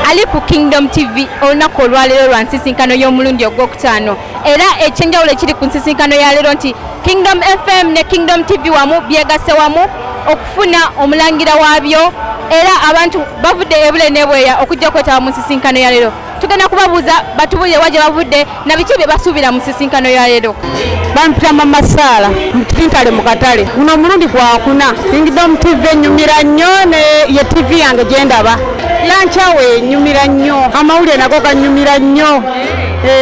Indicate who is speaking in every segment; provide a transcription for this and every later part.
Speaker 1: ali ku Kingdom TV olunaku olwaleero lwa nsisinkano y'omulundi ogwokutaano era ekyenjawulo ekiri ku nsisinkano ya leero nti Kingdom FM ne Kingdom TV wamu byegasse wamu okufuna omulangira waabyo era abantu bavudde ebule n'ebweya okujja kwetaba mu nsisinkano ya leero. Tugenda kubabuuza batubuulire waje bavudde na biki bye basuubira mu nsisinkano ya leero.
Speaker 2: Bampita Mama Sala mutintale mu katale guno omulundi gwakuna. Kingdom TV enyumira nnyo ye TV yange gye ndaba. Lanchawe nyumira nnyo, amawulire nago ganyumira nnyo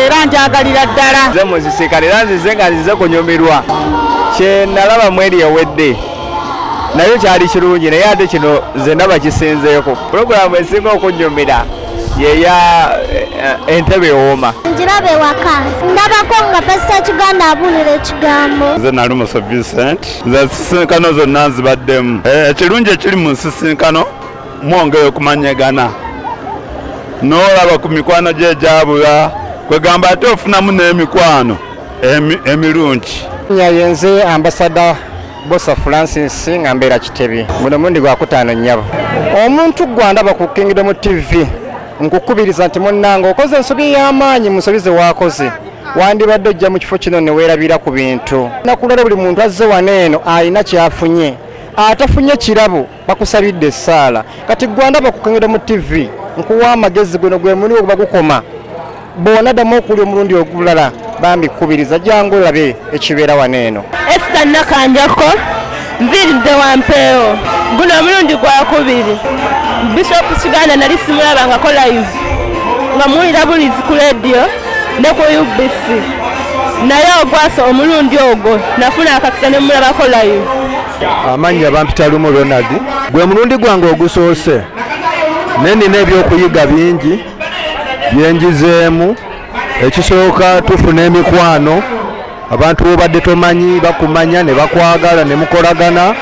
Speaker 2: era njagalira ddala.
Speaker 3: Nze mu nsisinkano era nzize nga nzize kunyumirwa kye nalaba mweri ewedde nayo kyali kirungi naye ate kino nze ndaba kisinzeeko. Pulogulaamu esinga okunyumira yeya entebe ewooma.
Speaker 4: Njirabe waka ndabako nga Pastor Kiganda abuulira ekigambo.
Speaker 5: Nze nali Musa Vincent. Nze nsisinkano zonna nzibaddemu. Ekirungi ekiri mu nsisinkano mwongere okumanyagana n'olaba ku mikwano gye gyabula kwegamba ate ofunamu n'emikwano emirungi.
Speaker 6: Yenze Ambassador Bosa Francis nga mbeera Kitebi. Guno mundi gwakutaano nnyabo. Omuntu gwandaba ku Kingdom TV nkukubiriza nti munnange okoze ensobi y'amaanyi mu nsobi ze waakoze wandibadde ojja mu kifo kino ne weerabira ku bintu. Nakulala buli muntu azze wano eno alina kyafunye atafunye kirabo bakusabidde essaala. Kati gwandaba ku Kingdom TV nkuwa amagezi guno gwe muli okuba gukoma bona ddamu okulya omulundi ogulala bambi kubiriza jangu olabe ekibeera wano eno.
Speaker 2: Esther Nakanjako nviridde Wampeewo guno omulundi gwakubiri. Bishop Kiganda nali simulabangako live nga muwulira bulizi ku radio ne ku UBC naye ogwasa omulundi ogwo nafuna akakisa ne mulabako live.
Speaker 7: Amannya Bampita Lumu Ronald. Gwe mulundi gwange ogusoose nenina ebyokuyiga bingi byenjizeemu. Ekisooka tufuna emikwano abantu obadde tomanyi bakumanya ne bakwagala ne mukolagana.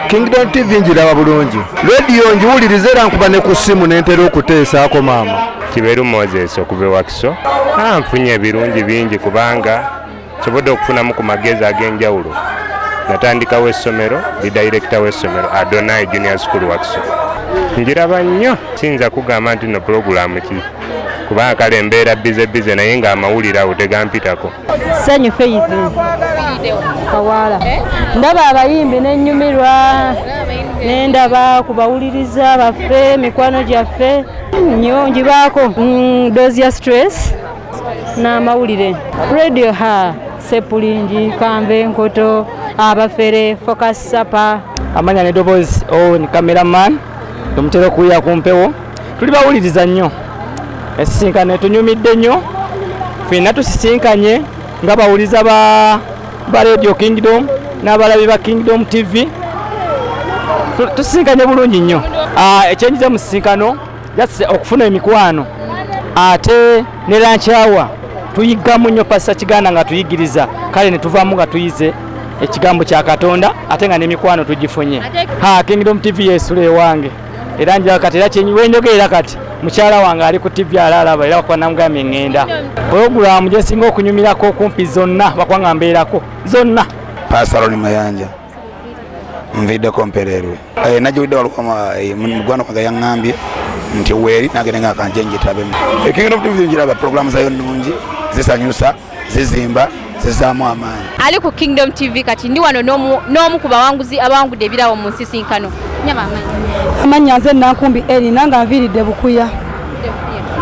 Speaker 7: Kingdom TV njiraba bulungi. Radio njiwuliriza era nkuba ne ku ssimu n'entera okuteesaako maama.
Speaker 8: Kiberu Moses okuva Wakiso. Nfunye ebirungi bingi kubanga nsobodde okufunamu ku magezi ag'enjawulo. Natandikawo essomero ndi director w'essomero Adonai Junior School Wakiso. Njiraba nnyo siyinza kugamba nti no pulogulaamu ki kubanga kale embeera bize naye nga amawulire awo tegampitako.
Speaker 2: Sanyu Faith Kawala ndaba abayimbi n'ennyumirwa n'endaba kubawuliriza baffe mikwano gyaffe nnyo njibaako Dozia Stress n'amawulire radio ha Sepulingi Kamve Nkoto abafere Focus Sapa
Speaker 6: Amanya ne Dobozi ni cameraman tumutera kuya kumpewo tuli bawuliriza nnyo. Esisinkano tunyumidde nnyo fina tusisinkanye nga bawuliza ba Radio Kingdom n'abalabi ba Kingdom TV tusisinkanye bulungi nnyo. Ekyenyiza mu sisinkano yase okufuna emikwano ate ne lanchawa tuyigamu nnyo Pastor Kiganda nga tuyigiriza kale ne tuvaamu nga tuyize ekigambo kya Katonda ate nga n'emikwano tugifunye. Kingdom TV yesule wange era njagala kati era kyenyiwenjogera kati mukyala wange ali ku TV alalaba era bakwa namugambye ngenda. Pulogulaamu gye singa okunyumirako kumpi zonna bakwanga mbeerako zonna.
Speaker 9: Pastor Mayanja nviddeko mpererwe nagiwidde walukoma mugwano kwange yaŋŋambye nti weeri nagende nga kanje ngitabemu. Kingdom TV njiraba programu zayo nnungi zisanyusa zizimba zizaamu amaanyi.
Speaker 1: Ali ku Kingdom TV kati ndi wano n'omu ku bawanguzi abawangudde ebirawo mu nsisinkano. Nyaba amanyi.
Speaker 2: Amanya nze Nankumbi Eri nanga nviridde Bukuya.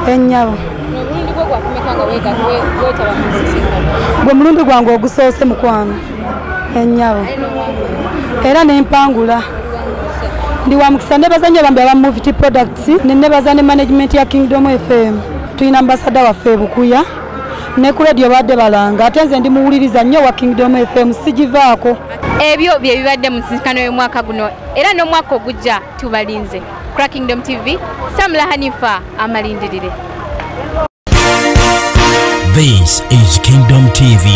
Speaker 2: Ennyaba.
Speaker 1: Omulundi gwo gwakumekanga wetaba mu nsisinkano.
Speaker 2: Gwe mulundi gwange ogusoose mukwano. Ennyaba. Era n'empangula. Ndi wa mukisa nebaza nnyo bambi aba Movie Products ne nebaza ne management ya Kingdom FM. Tuyina ambassador waffe Bukuya. Ne ku radio badde balanga ate nze ndi muwuliriza nnyo wa Kingdom FM sigivaako.
Speaker 1: Ebyo bye bibadde mu nsisinkano y'omwaka guno era n'omwaka ogujja tubalinze. Ku Kingdom TV Samla Hanifa amalindirire.
Speaker 10: This is Kingdom TV.